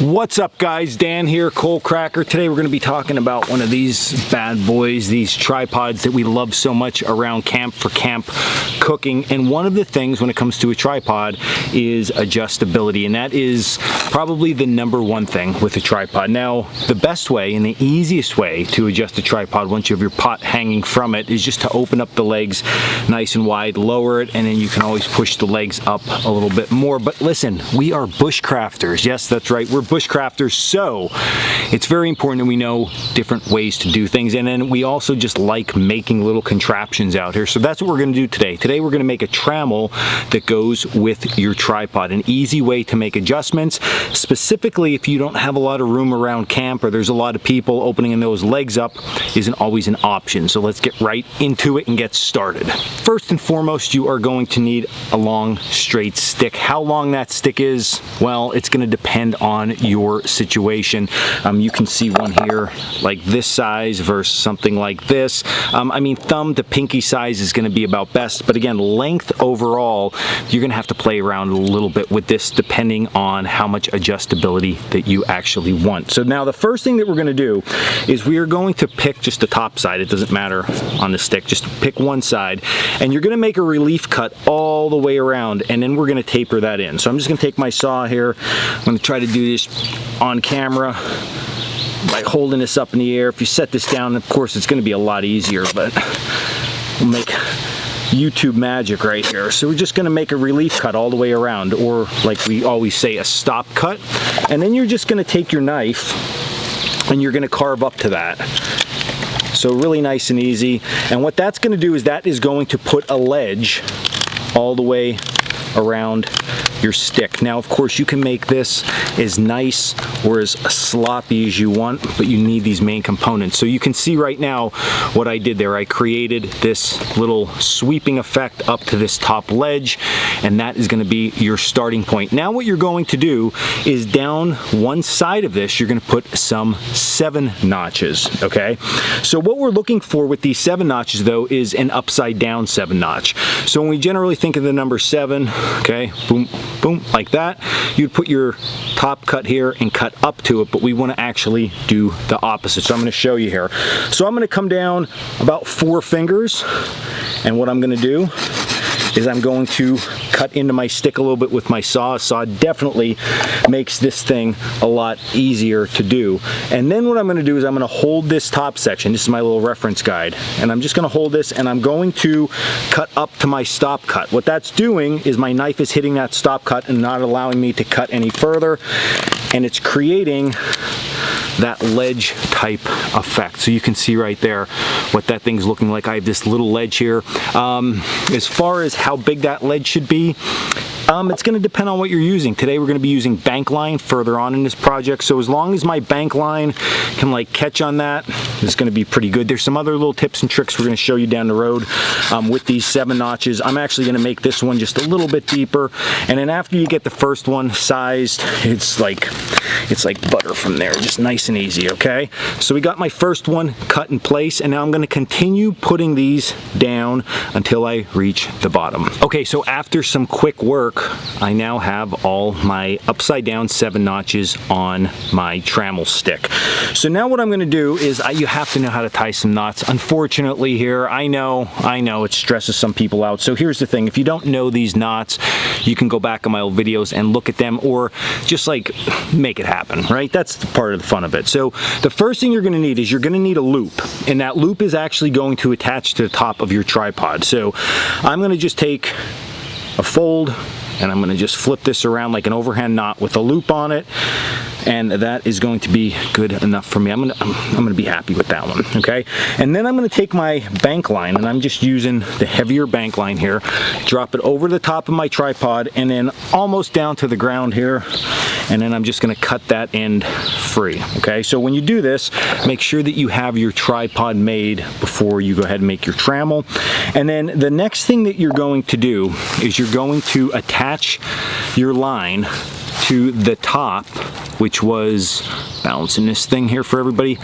What's up guys, Dan here, Coalcracker. Today we're going to be talking about one of these bad boys, these tripods that we love so much around camp for camp cooking. And one of the things when it comes to a tripod is adjustability, and that is probably the #1 thing with a tripod. Now, the best way and the easiest way to adjust a tripod once you have your pot hanging from it is just to open up the legs nice and wide, lower it, and then you can always push the legs up a little bit more. But listen, we are bushcrafters. Yes, that's right, we're bushcrafters, so it's very important that we know different ways to do things, and then we also just like making little contraptions out here. So that's what we're going to do today. Today we're going to make a trammel that goes with your tripod, an easy way to make adjustments, specifically if you don't have a lot of room around camp or there's a lot of people. Opening those legs up isn't always an option. So let's get right into it and get started. First and foremost, you are going to need a long straight stick. How long that stick is, well, it's going to depend on your situation. You can see one here like this size versus something like this. I mean, thumb to pinky size is going to be about best, but again, length overall, you're going to have to play around a little bit with this depending on how much adjustability that you actually want. So now the first thing that we're going to do is we are going to pick just the top side. It doesn't matter on the stick, just pick one side, and you're going to make a relief cut all the way around, and then we're going to taper that in. So I'm just going to take my saw here. I'm going to try to do this on camera by holding this up in the air. If you set this down, of course, it's going to be a lot easier, but we'll make YouTube magic right here. So we're just going to make a relief cut all the way around, or like we always say, a stop cut. And then you're just going to take your knife and you're going to carve up to that. So really nice and easy. And what that's going to do is that is going to put a ledge all the way around your stick. Now, of course, you can make this as nice or as sloppy as you want, but you need these main components. So you can see right now what I did there. I created this little sweeping effect up to this top ledge, and that is going to be your starting point. Now what you're going to do is down one side of this, you're going to put some 7 notches, okay? So what we're looking for with these 7 notches, though, is an upside down 7 notch. So when we generally think of the number 7, okay, boom, boom, like that, you'd put your top cut here and cut up to it, but we want to actually do the opposite. So I'm going to show you here. So I'm going to come down about 4 fingers, and what I'm going to do is I'm going to cut into my stick a little bit with my saw. Saw definitely makes this thing a lot easier to do. And then what I'm going to do is I'm going to hold this top section. This is my little reference guide. And I'm just going to hold this, and I'm going to cut up to my stop cut. What that's doing is my knife is hitting that stop cut and not allowing me to cut any further. And it's creating that ledge type effect. So you can see right there what that thing's looking like. I have this little ledge here. As far as how big that ledge should be, it's going to depend on what you're using. Today we're going to be using bank line further on in this project, so as long as my bank line can like catch on that, it's going to be pretty good. There's some other little tips and tricks we're going to show you down the road with these 7 notches. I'm actually going to make this one just a little bit deeper, and then after you get the first one sized, it's like butter from there, just nice and easy. Okay, so we got my first one cut in place, and now I'm going to continue putting these down until I reach the bottom. Okay, so after some quick work, I now have all my upside down 7 notches on my trammel stick. So now what I'm going to do is you have to know how to tie some knots. Unfortunately here, I know it stresses some people out. So here's the thing, if you don't know these knots, you can go back on my old videos and look at them, or just like make it happen, right? That's part of the fun of it. So the first thing you're going to need is you're going to need a loop, and that loop is actually going to attach to the top of your tripod. So I'm going to just take a fold, and I'm going to just flip this around like an overhand knot with a loop on it, and that is going to be good enough for me. I'm going to be happy with that one, okay? And then I'm going to take my bank line, and I'm just using the heavier bank line here, drop it over the top of my tripod, and then almost down to the ground here, and then I'm just going to cut that end free, okay? So when you do this, make sure that you have your tripod made before you go ahead and make your trammel. And then the next thing that you're going to do is you're going to attach your line to the top, which was balancing this thing here for everybody,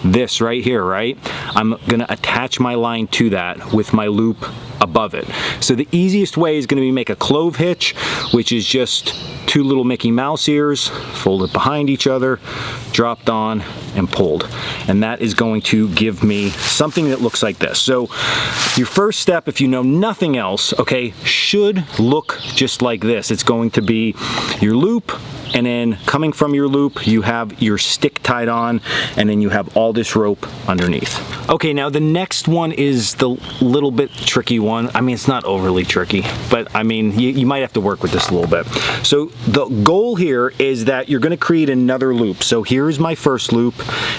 this right here, right? I'm gonna attach my line to that with my loop above it. So the easiest way is going to be make a clove hitch, which is just 2 little Mickey Mouse ears folded behind each other, dropped on and pulled, and that is going to give me something that looks like this. So your first step, if you know nothing else, okay, should look just like this. It's going to be your loop, and then coming from your loop you have your stick tied on, and then you have all this rope underneath. Okay, now the next one is the little bit tricky one. I mean, it's not overly tricky, but I mean, you might have to work with this a little bit. So the goal here is that you're going to create another loop. So here's my first loop.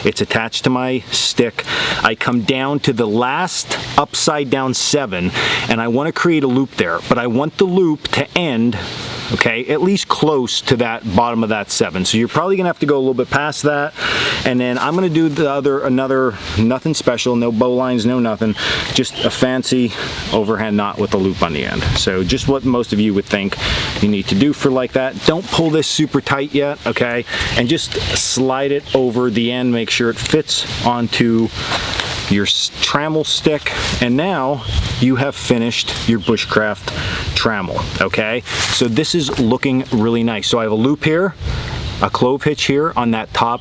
It's attached to my stick. I come down to the last upside down 7, and I want to create a loop there, but I want the loop to end, okay, at least close to that bottom of that 7. So you're probably gonna have to go a little bit past that, and then I'm gonna do the another, nothing special, no bow lines, no nothing, just a fancy overhand knot with a loop on the end. So just what most of you would think you need to do for like that. Don't pull this super tight yet, okay, and just slide it over the end, make sure it fits onto your trammel stick, and now you have finished your Bushcraft trammel, okay? So this is looking really nice. So I have a loop here, a clove hitch here on that top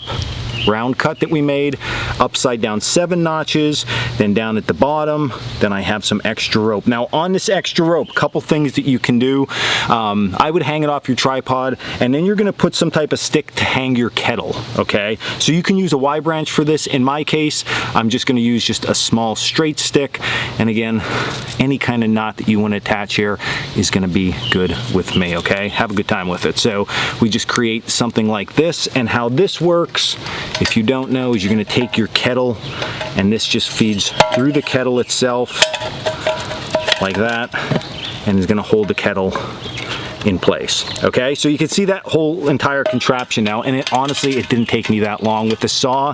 round cut that we made, upside down 7 notches, then down at the bottom, then I have some extra rope. Now on this extra rope, couple things that you can do. I would hang it off your tripod, and then you're gonna put some type of stick to hang your kettle, okay? So you can use a Y branch for this. In my case, I'm just gonna use just a small straight stick, and again, any kind of knot that you wanna attach here is gonna be good with me, okay? Have a good time with it. So we just create something like this, and how this works, if you don't know, is you're going to take your kettle, and this just feeds through the kettle itself like that, and is going to hold the kettle in place. Okay, so you can see that whole entire contraption now, and honestly it didn't take me that long with the saw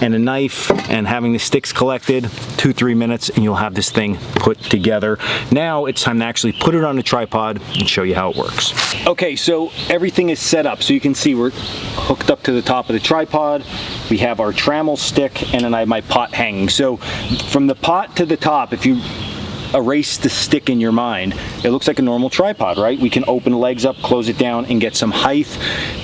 and a knife and having the sticks collected. 2-3 minutes and you'll have this thing put together. Now it's time to actually put it on the tripod and show you how it works. Okay, so everything is set up, so you can see we're hooked up to the top of the tripod. We have our trammel stick, and then I have my pot hanging. So from the pot to the top, if you erase the stick in your mind, it looks like a normal tripod, right? We can open the legs up, close it down, and get some height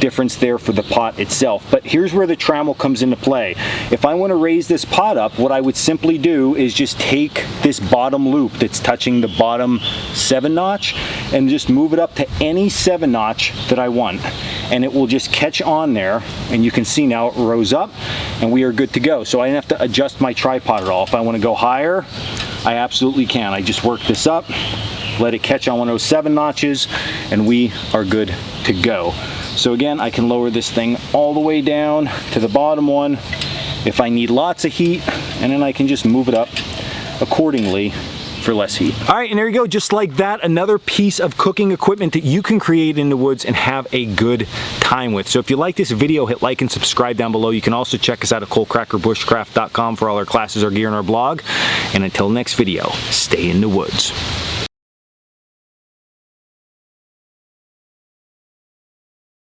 difference there for the pot itself. But here's where the trammel comes into play. If I want to raise this pot up, what I would simply do is just take this bottom loop that's touching the bottom 7 notch and just move it up to any 7 notch that I want, and it will just catch on there, and you can see now it rose up and we are good to go. So I didn't have to adjust my tripod at all. If I want to go higher, I absolutely can. I just work this up, let it catch on one of those 7 notches, and we are good to go. So again, I can lower this thing all the way down to the bottom one if I need lots of heat, and then I can just move it up accordingly for less heat. All right, and there you go, just like that, another piece of cooking equipment that you can create in the woods and have a good time with. So if you like this video, hit like and subscribe down below. You can also check us out at Coalcrackerbushcraft.com for all our classes, our gear, and our blog. And until next video, stay in the woods.